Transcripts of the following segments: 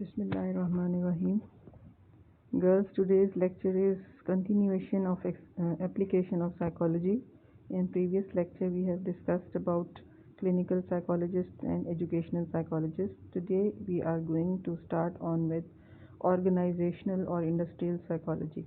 Bismillahirrahmanirrahim. Girls, today's lecture is continuation of application of psychology. In previous lecture, we have discussed about clinical psychologists and educational psychologists. Today, we are going to start on with organizational or industrial psychology.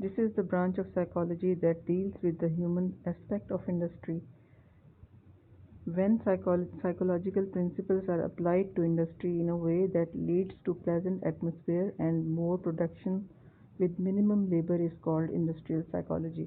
This is the branch of psychology that deals with the human aspect of industry. When psychological principles are applied to industry in a way that leads to pleasant atmosphere and more production with minimum labor is called industrial psychology.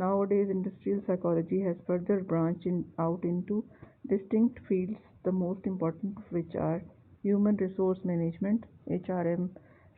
Nowadays, industrial psychology has further branched out into distinct fields, the most important of which are human resource management, HRM.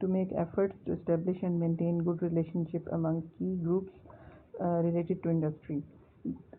To make efforts to establish and maintain good relationship among key groups related to industry.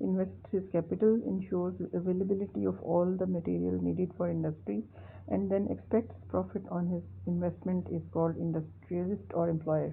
invests his capital, ensures availability of all the material needed for industry, and then expects profit on his investment is called industrialist or employer.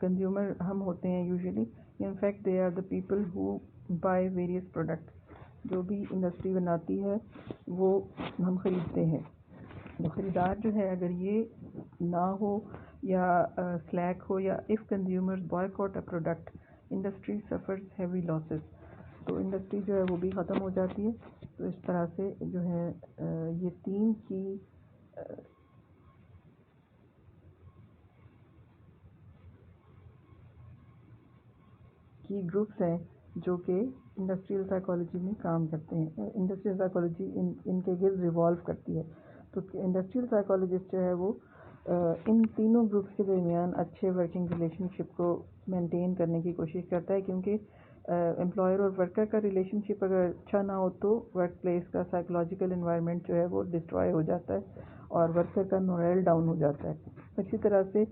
Consumer ہم ہوتے ہیں usually. In fact they are the people who buy various products. جو بھی industry بناتی ہے وہ ہم خریدتے ہیں. تو خریدار جو ہے اگر یہ نہ ہو یا سلیک ہو یا if consumers boycott a product industry suffers heavy losses. تو انڈسٹری جو ہے وہ بھی ختم ہو جاتی ہے. تو اس طرح سے جو ہے یہ تین کی گروپس ہیں جو کہ انڈسٹریل سائیکالوجی میں کام کرتے ہیں. انڈسٹریل سائیکالوجی ان کے گرد ریوالو کرتی ہے. تو انڈسٹریل سائیکالوجسٹ جو ہے وہ ان تینوں گروپس کے درمیان اچھے ورکنگ ریلیشن شپ کو مینٹین کرنے کی کوشش کرتا ہے, کیونکہ امپلائر اور ورکر کا ریلیشن شپ اگر اچھا نہ ہو تو ورک پلیس کا سائیکولوجیکل انوائرمنٹ جو ہے وہ ڈسٹروائے ہو جاتا ہے اور ورکر کا مورائل ڈاؤن ہو جاتا ہے. اسی طرح سے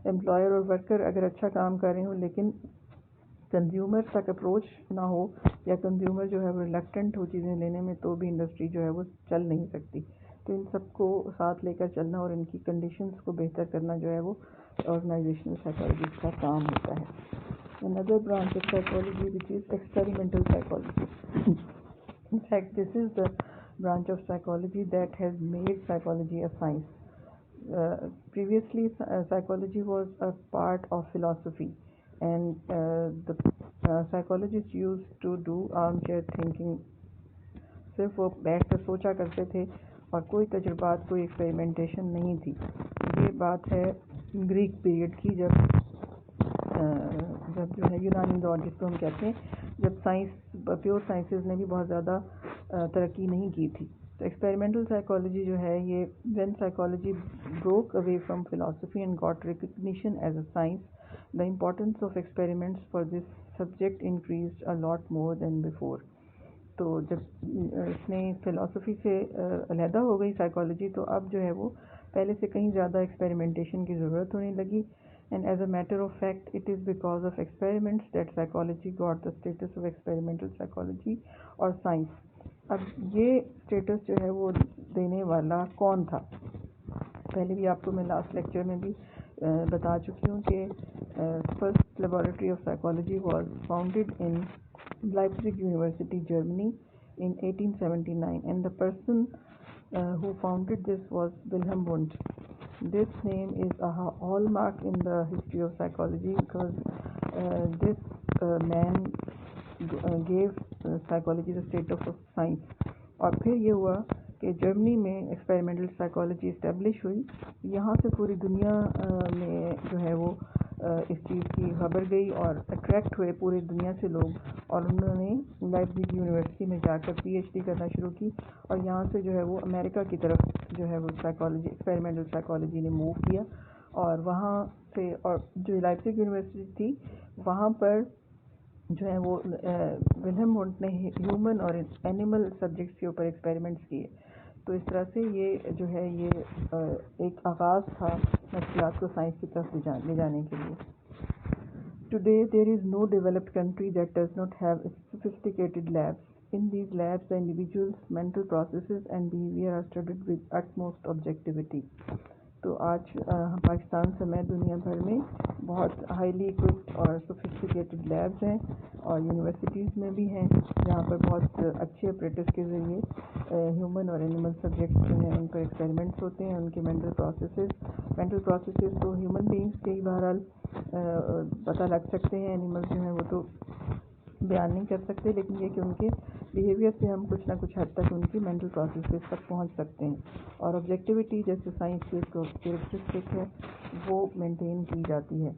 امپلائر اور ورکر اگر اچھا کام کر رہے ہوں لیکن کنزیومر تک اپروچ نہ ہو یا کنزیومر جو ہے وہ ریلیکٹنٹ ہو چیزیں لینے میں, تو بھی انڈسٹری جو ہے وہ چل نہیں سکتی. تو ان سب کو ساتھ لے کر چلنا اور ان کی کنڈیشنز کو بہتر کرنا جو ہے وہ آرگنائزیشنل سائیکالوجی کا کام ہوتا ہے. Another branch of psychology which is experimental psychology. In fact, this is the branch of psychology that has made psychology a science. Previously, psychology was a part of philosophy, and the psychologists used to do armchair thinking. صرف وہ بیٹھ کر سوچا کرتے تھے اور کوئی تجربات, کوئی ایکسپیریمنٹیشن نہیں تھی. یہ بات ہے گریک پیریڈ کی, جب جو ہے یونانی دور جس کو ہم کہتے ہیں, جب سائنس پیور سائنسز نے بھی بہت زیادہ ترقی نہیں کی تھی. تو ایکسپیریمنٹل سائیکالوجی جو ہے یہ when psychology broke away from philosophy and got recognition as a science, the importance of experiments for this subject increased a lot more than before. تو جب اس نے فلاسفی سے علیحدہ ہو گئی سائیکالوجی, تو اب جو ہے وہ پہلے سے کہیں زیادہ ایکسپیریمنٹیشن کی ضرورت ہونے لگی. And as a matter of fact, it is because of experiments that psychology got the status of experimental psychology or science. اب یہ اسٹیٹس جو ہے وہ دینے والا کون تھا؟ پہلے بھی آپ کو میں لاسٹ لیکچر میں بھی بتا چکی ہوں کہ first laboratory of psychology was founded in Leipzig university Germany in 1879, and the person who founded this was Wilhelm Wundt. This name is a hallmark in the history of psychology because this man gave psychology the status of science. اور پھر یہ ہوا کہ جرمنی میں experimental psychology establish ہوئی. یہاں سے پوری دنیا میں جو ہے وہ اس چیز کی خبر گئی اور اٹریکٹ ہوئے پوری دنیا سے لوگ, اور انہوں نے لائپزگ یونیورسٹی میں جا کر پی ایچ ڈی کرنا شروع کی, اور یہاں سے جو ہے وہ امریکہ کی طرف جو ہے وہ سائیکالوجی ایکسپیریمنٹل سائیکالوجی نے موو کیا. اور وہاں سے, اور جو لائپزگ یونیورسٹی تھی وہاں پر جو ہے وہ ولہم وونٹ نے ہیومن اور اینیمل سبجیکٹس کے اوپر ایکسپیریمنٹس کیے. تو اس طرح سے یہ جو ہے یہ ایک آغاز تھا نفسیات کو سائنس کی طرف لے جانے کے لیے. Today there is no developed country that does not have sophisticated labs. In these labs, the individual's mental processes and behavior are studied with utmost objectivity. تو آج پاکستان سمیت دنیا بھر میں بہت ہائیلی اکوپڈ اور سوفسٹیکیٹڈ لیبز ہیں, اور یونیورسٹیز میں بھی ہیں جہاں پر بہت اچھے اپریٹس کے ذریعے ہیومن اور اینیمل سبجیکٹس جو ہیں ان پر ایکسپیریمنٹس ہوتے ہیں. ان کے مینٹل پروسیسز تو ہیومن بینگس کے ہی بہرحال پتہ لگ سکتے ہیں, اینیمل جو ہیں وہ تو بیان نہیں کر سکتے, لیکن یہ کہ ان کے بیہیویئر سے ہم کچھ نہ کچھ حد تک ان کی مینٹل پروسیسز تک پہنچ سکتے ہیں. اور آبجیکٹیوٹی جیسے سائنس کی کیریکٹرسٹک ہے وہ مینٹین کی جاتی ہے.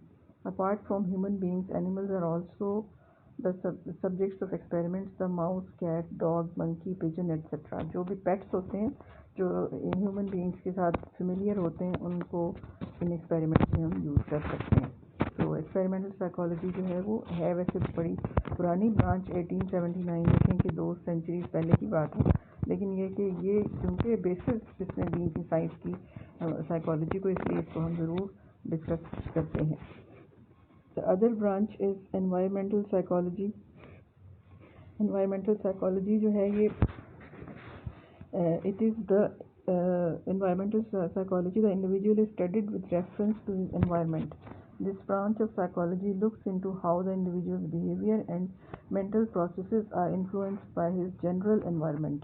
Apart from human beings, animals are also the subjects of experiments, the mouse, cat, dog, monkey, pigeon, etc. جو بھی پیٹس ہوتے ہیں جو ہیومن بینگس کے ساتھ فیملیئر ہوتے ہیں ان کو ان ایکسپیریمنٹس میں ہم یوز کر سکتے ہیں. تو ایکسپیریمنٹل سائیکالوجی جو ہے وہ ہے ویسے بڑی پرانی برانچ, 1879 دیکھیں کہ 2 سینچریز پہلے کی بات ہے, لیکن یہ کہ یہ کیونکہ بیسس جس نے دی تھی سائنس کی سائیکالوجی کو, اس لیے اس کو ہم ضرور ڈسکس کرتے ہیں. The other branch is environmental psychology. Environmental psychology جو ہے یہ it is the environmental psychology, the individual is studied with reference to his environment. This branch of psychology looks into how the individual's behavior and mental processes are influenced by his general environment.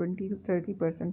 20-30%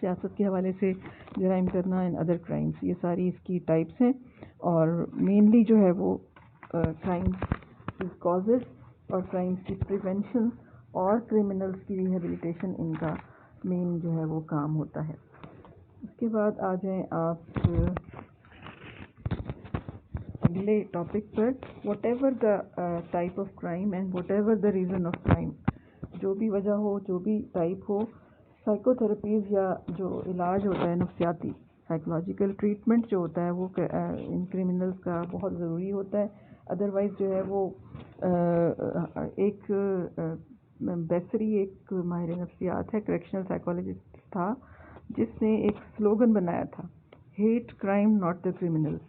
سیاست کے حوالے سے جرائم کرنا and other crimes, یہ ساری اس کی types ہیں. اور مینلی جو ہے وہ کرائمس کی کازز اور کرائمس کی پریونشن اور کرمنلس کی ریہیبلیٹیشن ان کا مین جو ہے وہ کام ہوتا ہے. اس کے بعد آ جائیں آپ اگلے topic per. What ever the type of crime and what ever the reason of crime, جو بھی وجہ ہو، جو بھی ٹائپ ہو، سائیکو تھراپیز یا جو علاج ہوتا ہے نفسیاتی سائیکولوجیکل ٹریٹمنٹ جو ہوتا ہے وہ ان کرمنلز کا بہت ضروری ہوتا ہے. ادروائز جو ہے وہ ایک بیسری ایک ماہر نفسیات ہے، کریکشنل سائیکولوجسٹ تھا، جس نے ایک سلوگن بنایا تھا، hate crime not the criminals,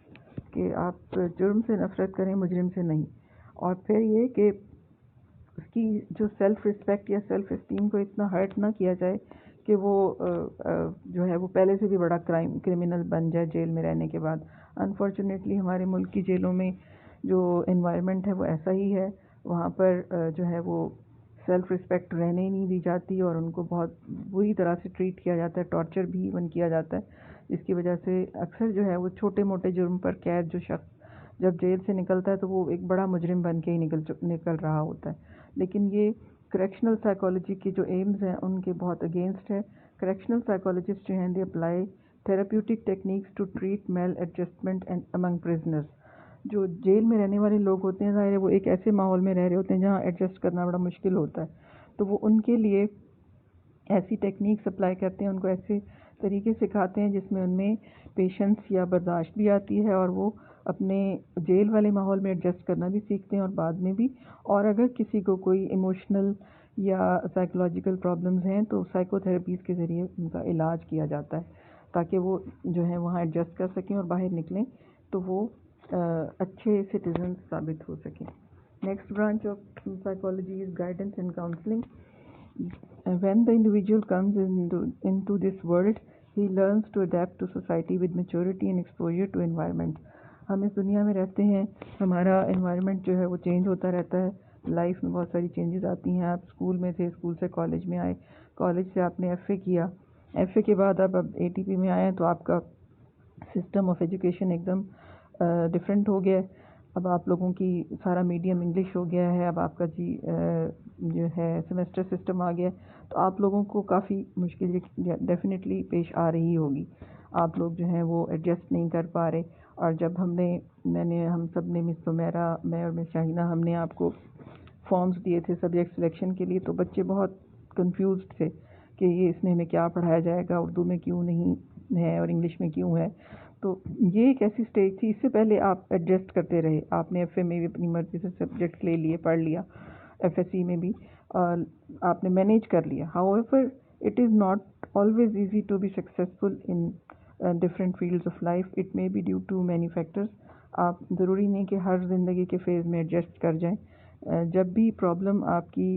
کہ آپ جرم سے نفرت کریں، مجرم سے نہیں. اور پھر یہ کہ اس کی جو سیلف رسپیکٹ یا سیلف اسٹیم کو اتنا ہرٹ نہ کیا جائے کہ وہ جو ہے وہ پہلے سے بھی بڑا کرمنل بن جائے جیل میں رہنے کے بعد. انفارچونیٹلی ہمارے ملک کی جیلوں میں جو انوائرمنٹ ہے وہ ایسا ہی ہے، وہاں پر جو ہے وہ سیلف رسپیکٹ رہنے ہی نہیں دی جاتی اور ان کو بہت بری طرح سے ٹریٹ کیا جاتا ہے، ٹارچر بھی ایون کیا جاتا ہے، جس کی وجہ سے اکثر جو ہے وہ چھوٹے موٹے جرم پر قید جو شخص جب جیل سے نکلتا ہے تو وہ ایک بڑا مجرم بن کے ہی نکل رہا ہوتا ہے. لیکن یہ کریکشنل سائیکالوجی کے جو ایمز ہیں ان کے بہت اگینسٹ ہے. کریکشنل سائیکالوجسٹ جو ہیں they apply therapeutic techniques to treat maladjustment and among prisoners. جو جیل میں رہنے والے لوگ ہوتے ہیں ظاہر ہے وہ ایک ایسے ماحول میں رہ رہے ہوتے ہیں جہاں ایڈجسٹ کرنا بڑا مشکل ہوتا ہے، تو وہ ان کے لیے ایسی ٹیکنیکس اپلائی کرتے ہیں، ان کو ایسے طریقے سکھاتے ہیں جس میں ان میں پیشنس یا برداشت بھی آتی ہے اور وہ اپنے جیل والے ماحول میں ایڈجسٹ کرنا بھی سیکھتے ہیں اور بعد میں بھی. اور اگر کسی کو کوئی ایموشنل یا سائیکولوجیکل پرابلمز ہیں تو سائیکو تھراپیز کے ذریعے ان کا علاج کیا جاتا ہے تاکہ وہ جو ہے وہاں ایڈجسٹ کر سکیں اور باہر نکلیں تو وہ اچھے سٹیزن ثابت ہو سکیں. Next branch of psychology is guidance and counselling. When the individual comes into this world, he learns to adapt to society with maturity and exposure to environment. ہم اس دنیا میں رہتے ہیں، ہمارا انوائرمنٹ جو ہے وہ چینج ہوتا رہتا ہے، لائف میں بہت ساری چینجز آتی ہیں. آپ اسکول میں تھے، اسکول سے کالج میں آئے، کالج سے آپ نے ایف اے کیا، ایف اے کے بعد اب اے ٹی پی میں آئے تو آپ کا سسٹم آف ایجوکیشن ایک دم ڈفرینٹ ہو گیا ہے. اب آپ لوگوں کی سارا میڈیم انگلش ہو گیا ہے، اب آپ کا جو ہے سیمسٹر سسٹم آ گیا، تو آپ لوگوں کو کافی مشکل ڈیفینیٹلی پیش آ رہی ہوگی. آپ لوگ جو ہیں وہ ایڈجسٹ نہیں کر پا رہے. اور جب ہم سب نے مس سمیرا، میں اور مس شاہینہ، ہم نے آپ کو فارمز دیے تھے سبجیکٹ سلیکشن کے لیے، تو بچے بہت کنفیوزڈ تھے کہ یہ اس میں ہمیں کیا پڑھایا جائے گا، اردو میں کیوں نہیں ہے اور انگلش میں کیوں ہے. تو یہ ایک ایسی سٹیج تھی، اس سے پہلے آپ ایڈجسٹ کرتے رہے، آپ نے ایف اے میں بھی اپنی مرضی سے سبجیکٹ لے لیے، پڑھ لیا، ایف ایس سی میں بھی آپ نے مینیج کر لیا. However it is not always easy to be successful in different fields of life. It may be due to many factors. آپ ضروری نہیں کہ ہر زندگی کے فیز میں ایڈجسٹ کر جائیں. جب بھی پرابلم آپ کی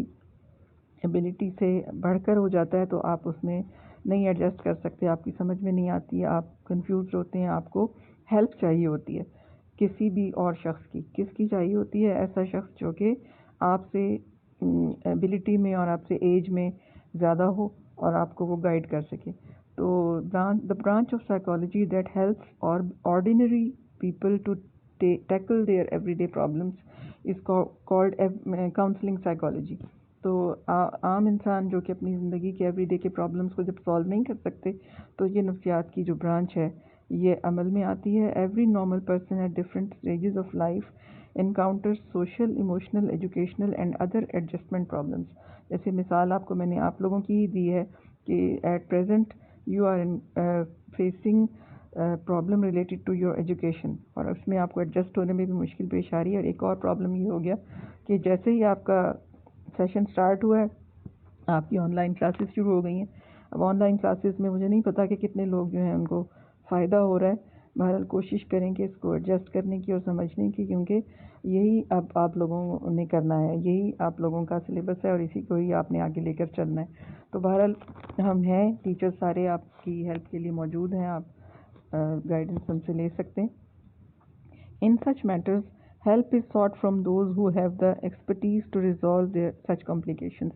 ایبلٹی سے بڑھ کر ہو جاتا ہے تو آپ اس میں نہیں ایڈجسٹ کر سکتے، آپ کی سمجھ میں نہیں آتی ہے، آپ کنفیوزڈ ہوتے ہیں، آپ کو ہیلپ چاہیے ہوتی ہے کسی بھی اور شخص کی. کس کی چاہیے ہوتی ہے؟ ایسا شخص جو کہ آپ سے ایبلٹی میں اور آپ سے ایج میں زیادہ ہو اور آپ کو وہ گائیڈ کر سکے. تو the branch of psychology that helps ordinary people to tackle their everyday problems is called counseling psychology. تو عام انسان جو کہ اپنی زندگی کے ایوری ڈے کے پرابلمس کو جب سالو نہیں کر سکتے تو یہ نفسیات کی جو برانچ ہے یہ عمل میں آتی ہے. Every normal person at different stages of life encounter social, emotional, educational and other adjustment problems. جیسے مثال آپ کو میں نے آپ لوگوں کی ہی دی ہے کہ at present you are facing problem related to your education, اور اس میں آپ کو ایڈجسٹ ہونے میں بھی مشکل پیش آ رہی ہے. اور ایک اور پرابلم یہ ہو گیا کہ جیسے ہی آپ کا سیشن سٹارٹ ہوا ہے آپ کی آن لائن کلاسز شروع ہو گئی ہیں. اب آن لائن کلاسز میں مجھے نہیں پتا کہ کتنے لوگ جو ہیں ان کو فائدہ ہو رہا ہے. بہرحال کوشش کریں کہ اس کو ایڈجسٹ کرنے کی اور سمجھنے کی، کیونکہ یہی اب آپ لوگوں نے کرنا ہے، یہی آپ لوگوں کا سلیبس ہے اور اسی کو ہی آپ نے آگے لے کر چلنا ہے. تو بہرحال ہم ہیں ٹیچر سارے آپ کی ہیلپ کے لیے موجود ہیں، آپ گائیڈنس ہم سے لے سکتے ہیں. In such matters, help is sought from those who have the expertise to resolve their such complications.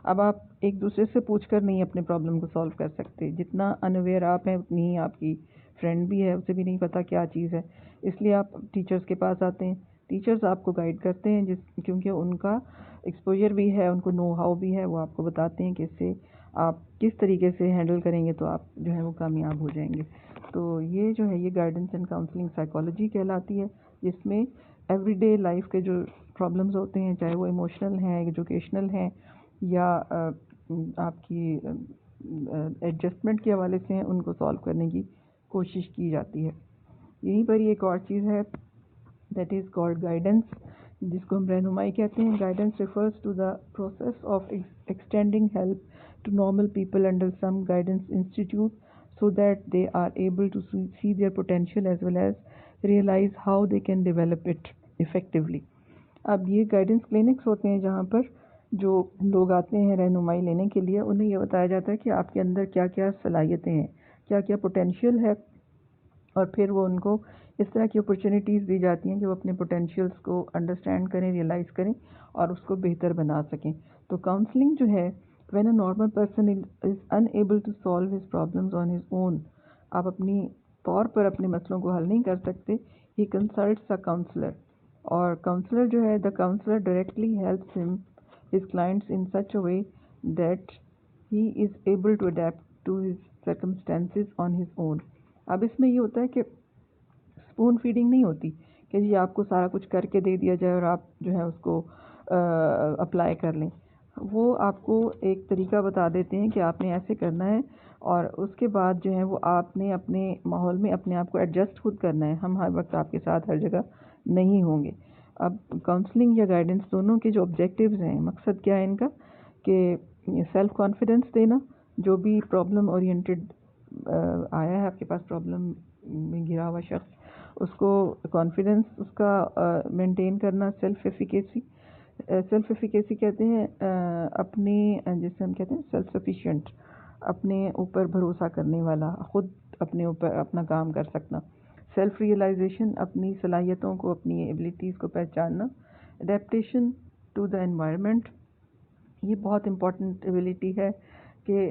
اب آپ ایک دوسرے سے پوچھ کر نہیں اپنے پرابلم کو سالو کر سکتے. جتنا انویئر آپ ہیں اتنی ہی آپ کی فرینڈ بھی ہے, اسے بھی نہیں پتہ کیا چیز ہے. اس لیے آپ ٹیچرز کے پاس آتے ہیں. ٹیچرز آپ کو گائیڈ کرتے ہیں کیونکہ ان کا ایکسپوجر بھی ہے, ان کو نو ہاؤ بھی ہے. وہ آپ کو بتاتے ہیں کہ اس سے آپ کس طریقے سے ہینڈل کریں گے تو آپ جو ہے وہ کامیاب ہو جائیں گے. تو یہ جو ہے یہ گائیڈنس اینڈ کاؤنسلنگ سائیکالوجی کہلاتی ہے, جس میں ایوری ڈے لائف کے جو پرابلمز ہوتے ہیں, چاہے وہ ایموشنل ہیں, ایجوکیشنل ہیں, یا آپ کی ایڈجسٹمنٹ کے حوالے سے ہیں, ان کو سالو کرنے کی کوشش کی جاتی ہے. یہیں پر ہی ایک اور چیز ہے, دیٹ از کالڈ گائیڈنس, جس کو ہم رہنمائی کہتے ہیں. Guidance refers to the process of extending help to normal people under some guidance institute so that they are able to see their potential as well as realize how they can develop it effectively. اب یہ guidance clinics ہوتے ہیں جہاں پر جو لوگ آتے ہیں رہنمائی لینے کے لیے, انہیں یہ بتایا جاتا ہے کہ آپ کے اندر کیا کیا صلاحیتیں ہیں, کیا کیا پوٹینشیل ہے, اور پھر وہ ان کو اس طرح کی اپرچونیٹیز دی جاتی ہیں کہ وہ اپنے پوٹینشیلس کو انڈرسٹینڈ کریں, ریئلائز کریں اور اس کو بہتر بنا سکیں. تو کاؤنسلنگ جو ہے, when a normal person is unable to solve his problems on his own, آپ اپنی طور پر اپنے مسئلوں کو حل نہیں کر سکتے, he consults a counselor. اور کاؤنسلر جو ہے, the counselor directly helps him his clients in such a way that he is able to adapt to his circumstances on his own. اب اس میں یہ ہوتا ہے کہ اسپون فیڈنگ نہیں ہوتی کہ جی آپ کو سارا کچھ کر کے دے دیا جائے اور آپ جو ہے اس کو اپلائی کر لیں. وہ آپ کو ایک طریقہ بتا دیتے ہیں کہ آپ نے ایسے کرنا ہے, اور اس کے بعد جو ہے وہ آپ نے اپنے ماحول میں اپنے آپ کو ایڈجسٹ خود کرنا ہے. ہم ہر وقت آپ کے ساتھ ہر جگہ نہیں ہوں گے. اب کاؤنسلنگ یا گائیڈنس دونوں کے جو آبجیکٹیوز ہیں, مقصد کیا ہے ان کا, کہ سیلف کانفیڈنس دینا. جو بھی پرابلم اورینٹڈ آیا ہے آپ کے پاس, پرابلم میں گھرا ہوا شخص, اس کو کانفیڈنس اس کا مینٹین کرنا. سیلف ایفیکیسی, سیلف ایفیکیسی کہتے ہیں اپنے, جسے ہم کہتے ہیں سیلف سفیشینٹ, اپنے اوپر بھروسہ کرنے والا, خود اپنے اوپر اپنا کام کر سکنا. سیلف ریئلائزیشن, اپنی صلاحیتوں کو, اپنی ایبلٹیز کو پہچاننا. اڈیپٹیشن ٹو دا انوائرمنٹ, یہ بہت امپورٹنٹ ایبلٹی ہے کہ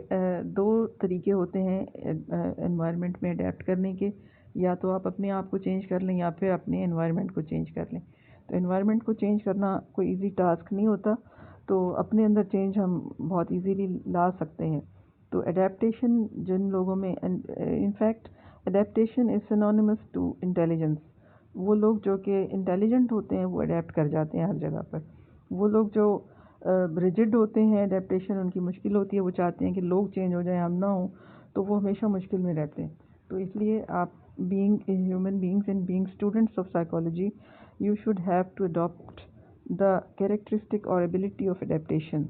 دو طریقے ہوتے ہیں انوائرمنٹ میں اڈیپٹ کرنے کے, یا تو آپ اپنے آپ کو چینج کر لیں یا پھر اپنے انوائرمنٹ کو چینج کر لیں. تو انوائرمنٹ کو چینج کرنا کوئی ایزی ٹاسک نہیں ہوتا, تو اپنے اندر چینج ہم بہت ایزیلی لا سکتے ہیں. تو اڈیپٹیشن جن لوگوں میں, in fact adaptation is synonymous to intelligence. وہ لوگ جو کہ انٹیلیجنٹ ہوتے ہیں وہ اڈیپٹ کر جاتے ہیں ہر جگہ پر. وہ لوگ جو ریجڈ ہوتے ہیں, اڈیپٹیشن ان کی مشکل ہوتی ہے, وہ چاہتے ہیں کہ لوگ چینج ہو جائیں, ہم نہ ہوں, تو وہ ہمیشہ مشکل میں رہتے ہیں. تو اس لیے آپ being a human beings and being students of psychology, you should have to adopt the characteristic or ability of adaptation.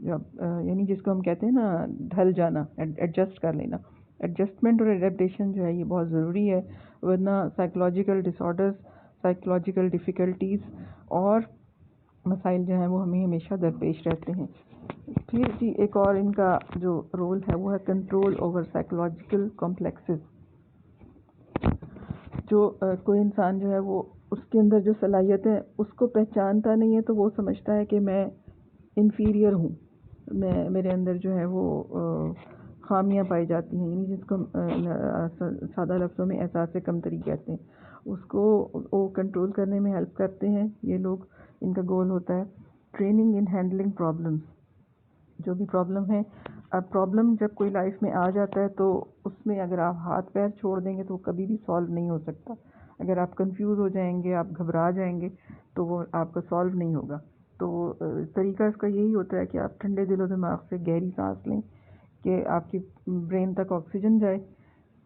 یعنی جس کو ہم کہتے ہیں نا ڈھل جانا, ایڈجسٹ کر لینا. ایڈجسٹمنٹ اور ایڈیپٹیشن جو ہے یہ بہت ضروری ہے, ورنہ سائیکولوجیکل ڈس آرڈرز, سائیکولوجیکل ڈیفیکلٹیز اور مسائل جو ہیں وہ ہمیں ہمیشہ درپیش رہتے ہیں. پھر جی ایک اور ان کا جو رول ہے وہ ہے کنٹرول اوور سائیکولوجیکل کمپلیکسز. جو کوئی انسان جو ہے وہ اس کے اندر جو صلاحیت ہے اس کو پہچانتا نہیں ہے, تو وہ سمجھتا ہے کہ میں انفیریئر ہوں, میرے اندر جو ہے وہ خامیاں پائی جاتی ہیں, یعنی جس کو سادہ لفظوں میں احساس کمتری کہتے ہیں. اس کو وہ کنٹرول کرنے میں ہیلپ کرتے ہیں یہ لوگ. ان کا گول ہوتا ہے ٹریننگ ان ہینڈلنگ پرابلمس. جو بھی پرابلم ہے, اب پرابلم جب کوئی لائف میں آ جاتا ہے تو اس میں اگر آپ ہاتھ پیر چھوڑ دیں گے تو وہ کبھی بھی سالو نہیں ہو سکتا. اگر آپ کنفیوز ہو جائیں گے, آپ گھبرا جائیں گے, تو وہ آپ کا سالو نہیں ہوگا. تو طریقہ اس کا یہی ہوتا ہے کہ آپ ٹھنڈے دل و دماغ سے گہری سانس لیں کہ آپ کی برین تک آکسیجن جائے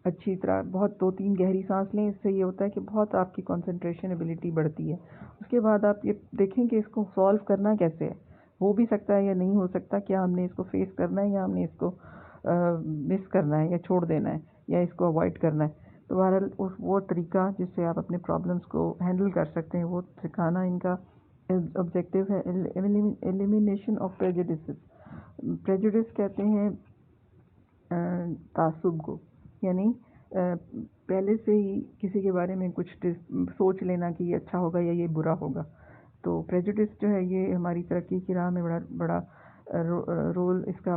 اچھی طرح. بہت 2-3 گہری سانس لیں, اس سے یہ ہوتا ہے کہ بہت آپ کی کنسنٹریشن ایبلٹی بڑھتی ہے. اس کے بعد آپ یہ دیکھیں کہ اس کو سالو کرنا کیسے ہے, ہو بھی سکتا ہے یا نہیں ہو سکتا, کیا ہم نے اس کو فیس کرنا ہے یا ہم نے اس کو مس کرنا ہے یا چھوڑ دینا ہے یا اس کو اوائڈ کرنا ہے. تو بہرحال وہ طریقہ جس سے آپ اپنے پرابلمس کو ہینڈل کر سکتے ہیں وہ سکھانا ان کا آبجیکٹیو ہے. Elimination of پریجوڈسز. پریجوڈس کہتے ہیں تعصب کو, یعنی پہلے سے ہی کسی کے بارے میں کچھ سوچ لینا کہ یہ اچھا ہوگا یا یہ برا ہوگا. تو پریجوڈس جو ہے یہ ہماری ترقی کی راہ میں بڑا رول اس کا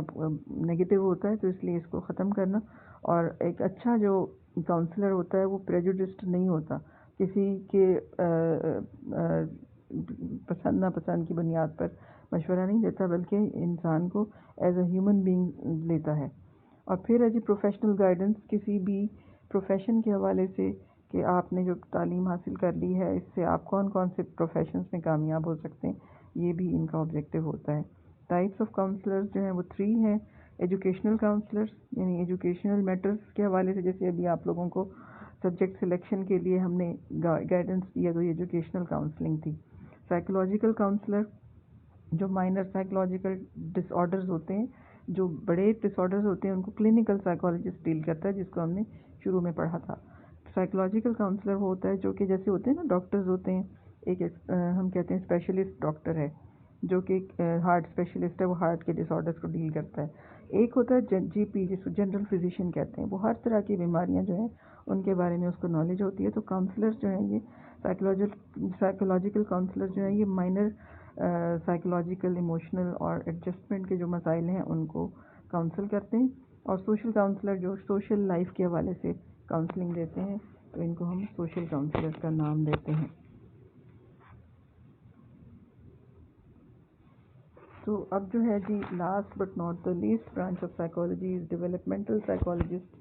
نگیٹو ہوتا ہے، تو اس لیے اس کو ختم کرنا. اور ایک اچھا جو کاؤنسلر ہوتا ہے وہ پریجوڈسڈ نہیں ہوتا، کسی کے پسند ناپسند کی بنیاد پر مشورہ نہیں دیتا، بلکہ انسان کو ایز اے ہیومن بینگ لیتا ہے. اور پھر ہے جی پروفیشنل گائیڈنس، کسی بھی پروفیشن کے حوالے سے کہ آپ نے جو تعلیم حاصل کر لی ہے اس سے آپ کون کون سے پروفیشنز میں کامیاب ہو سکتے ہیں، یہ بھی ان کا آبجیکٹو ہوتا ہے. ٹائپس آف کاؤنسلرز جو ہیں وہ 3 ہیں. ایجوکیشنل کاؤنسلرز یعنی ایجوکیشنل میٹرز کے حوالے سے، جیسے ابھی آپ لوگوں کو سبجیکٹ سلیکشن کے لیے ہم نے گائیڈنس دیا تو یہ ایجوکیشنل کاؤنسلنگ تھی. سائیکولوجیکل کاؤنسلر جو مائنر سائیکولوجیکل ڈس آرڈرز ہوتے ہیں، جو بڑے ڈس آرڈرز ہوتے ہیں ان کو کلینکل سائیکولوجسٹ ڈیل کرتا ہے، جس کو ہم نے شروع میں پڑھا تھا. سائیکولوجیکل کاؤنسلر وہ ہوتا ہے جو کہ جیسے ہوتے ہیں نا ڈاکٹرز ہوتے ہیں، ایک ہم کہتے ہیں اسپیشلسٹ ڈاکٹر ہے جو کہ ہارٹ اسپیشلسٹ ہے، وہ ہارٹ کے ڈس آرڈرز کو ڈیل کرتا ہے. ایک ہوتا ہے جی پی جس کو جنرل فزیشین کہتے ہیں، وہ ہر طرح کی بیماریاں جو ہیں ان کے بارے میں اس کو نالج ہوتی ہے. تو کاؤنسلرز جو ہیں یہ سائیکولوجیکل کاؤنسلر جو ہیں یہ مائنر سائیکولوجیکل ایموشنل اور ایڈجسٹمنٹ کے جو مسائل ہیں ان کو کاؤنسل کرتے ہیں. اور سوشل کاؤنسلر جو سوشل لائف کے حوالے سے کاؤنسلنگ دیتے ہیں، تو ان کو ہم سوشل کاؤنسلر کا نام دیتے ہیں. تو اب جو ہے جی last but not the least branch of psychology is developmental psychologist.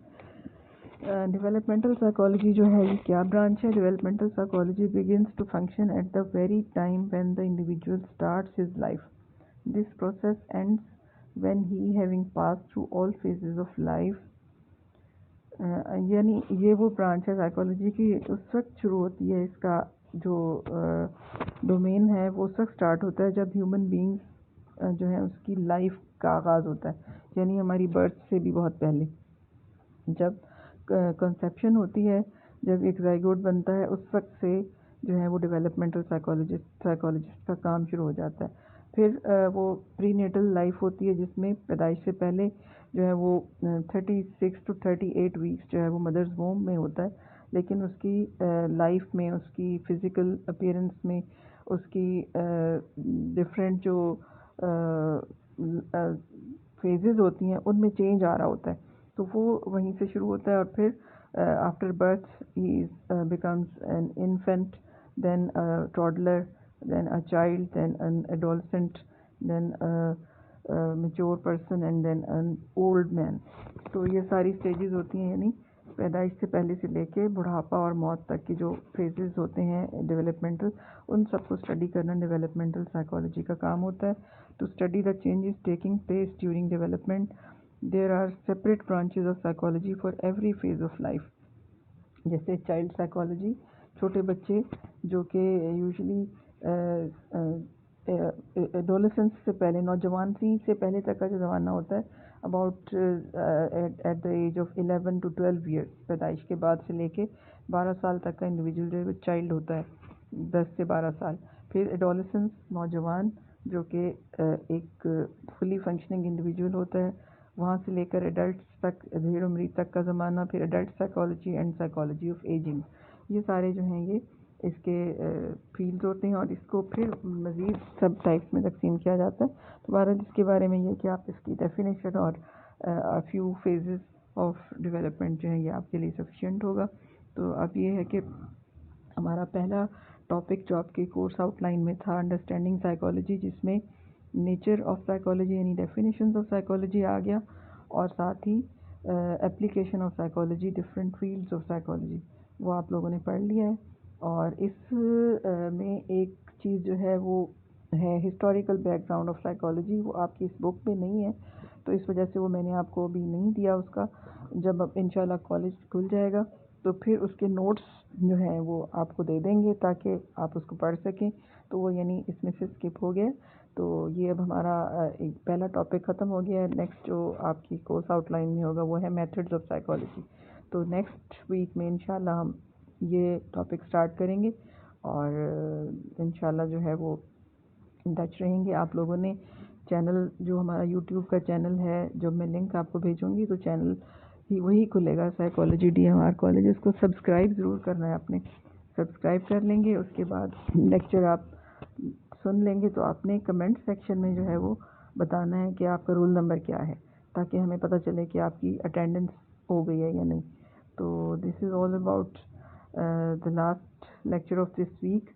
Developmental psychology جو ہے یہ کیا برانچ ہے؟ Developmental psychology begins to function at the very time when the individual starts his life. This process ends when he having passed through all phases of life. یعنی یہ وہ branch ہے psychology کی اس وقت شروع ہوتی ہے، اس کا جو ڈومین ہے وہ اس وقت سٹارٹ ہوتا ہے جب ہیومن بینگز جو ہے اس کی لائف کا آغاز ہوتا ہے، یعنی ہماری برتھ سے بھی بہت پہلے جب کنسیپشن ہوتی ہے، جب ایک زائگوٹ بنتا ہے اس وقت سے جو ہے وہ ڈیولپمنٹل سائیکالوجسٹ کا کام شروع ہو جاتا ہے. پھر وہ پری نیٹل لائف ہوتی ہے جس میں پیدائش سے پہلے جو ہے وہ 36 to 38 ویکس جو ہے وہ مدرز ووم میں ہوتا ہے، لیکن اس کی لائف میں، اس کی فزیکل اپیرنس میں، اس کی ڈفرینٹ جو فیزز ہوتی ہیں ان میں چینج آ رہا ہوتا ہے. تو وہ وہیں سے شروع ہوتا ہے. اور پھر after birth he becomes an infant, then toddler, then a child, then an adolescent, then mature person and then an old man. تو یہ ساری اسٹیجز ہوتی ہیں، یعنی پیدائش سے پہلے سے لے کے بڑھاپا اور موت تک کی جو فیزز ہوتے ہیں ڈیولپمنٹل، ان سب کو اسٹڈی کرنا ڈیولپمنٹل سائیکالوجی کا کام ہوتا ہے. To study the changes taking place during development there are separate branches of psychology for every phase of life. جیسے چائلڈ سائیکالوجی، چھوٹے بچے جو کہ یوزلی ایڈولسنس سے پہلے، نوجوانی سے پہلے تک کا جو زمانہ ہوتا ہے، about at the age of 11 to 12 years, پیدائش کے بعد سے لے کے 12 سال تک کا انڈیویجول جو ہے چائلڈ ہوتا ہے، 10 سے 12 سال. پھر ایڈولسنس، نوجوان جو کہ ایک فلی فنکشننگ انڈیویجول ہوتا ہے، وہاں سے لے کر ایڈلٹس تک، ادھیڑ عمری تک کا زمانہ. پھر adult psychology and psychology of ageing, یہ سارے جو ہیں یہ اس کے فیلڈز ہوتے ہیں، اور اس کو پھر مزید سب ٹائپس میں تقسیم کیا جاتا ہے. تو بہرحال اس کے بارے میں یہ کہ آپ اس کی ڈیفینیشن اور فیو فیزز آف ڈیولپمنٹ جو ہے یہ آپ کے لیے سفیشینٹ ہوگا. تو اب یہ ہے کہ ہمارا پہلا ٹاپک جو آپ کے کورس آؤٹ لائن میں تھا انڈرسٹینڈنگ سائیکالوجی، جس میں نیچر آف سائیکالوجی یعنی ڈیفینیشنز آف سائیکالوجی آ گیا، اور ساتھ ہی application of psychology, different fields of psychology, وہ آپ لوگوں نے پڑھ لیا ہے. اور اس میں ایک چیز جو ہے وہ ہے historical back ground of psychology, وہ آپ کی اس بک میں نہیں ہے، تو اس وجہ سے وہ میں نے آپ کو ابھی نہیں دیا اس کا. جب اب انشاءاللہ کالج کھل جائے گا تو پھر اس کے نوٹس جو ہیں وہ آپ کو دے دیں گے تاکہ آپ اس کو پڑھ سکیں. تو وہ یعنی اس میں سے اسکپ ہو گیا. تو یہ اب ہمارا ایک پہلا ٹاپک ختم ہو گیا ہے. نیکسٹ جو آپ کی کورس آؤٹ لائن میں ہوگا وہ ہے میتھڈز آف سائیکالوجی. تو نیکسٹ ویک میں انشاءاللہ ہم یہ ٹاپک سٹارٹ کریں گے، اور انشاءاللہ جو ہے وہ ٹچ رہیں گے. آپ لوگوں نے چینل جو ہمارا یوٹیوب کا چینل ہے، جب میں لنک آپ کو بھیجوں گی تو چینل ہی وہی کھلے گا، psychology D M R college. اس کو سبسکرائب ضرور کرنا ہے آپ نے. سبسکرائب کر لیں گے، اس کے بعد لیکچر آپ سن لیں گے تو آپ نے کمنٹ سیکشن میں جو ہے وہ بتانا ہے کہ آپ کا رول نمبر کیا ہے، تاکہ ہمیں پتہ چلے کہ آپ کی اٹینڈنس ہو گئی ہے یا نہیں. تو this is all about the last lecture of this week.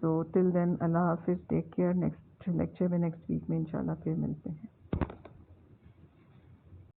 تو ٹل دین اللہ حافظ، ٹیک کیئر. نیکسٹ لیکچر میں نیکسٹ ویک میں انشاءاللہ پھر ملتے ہیں.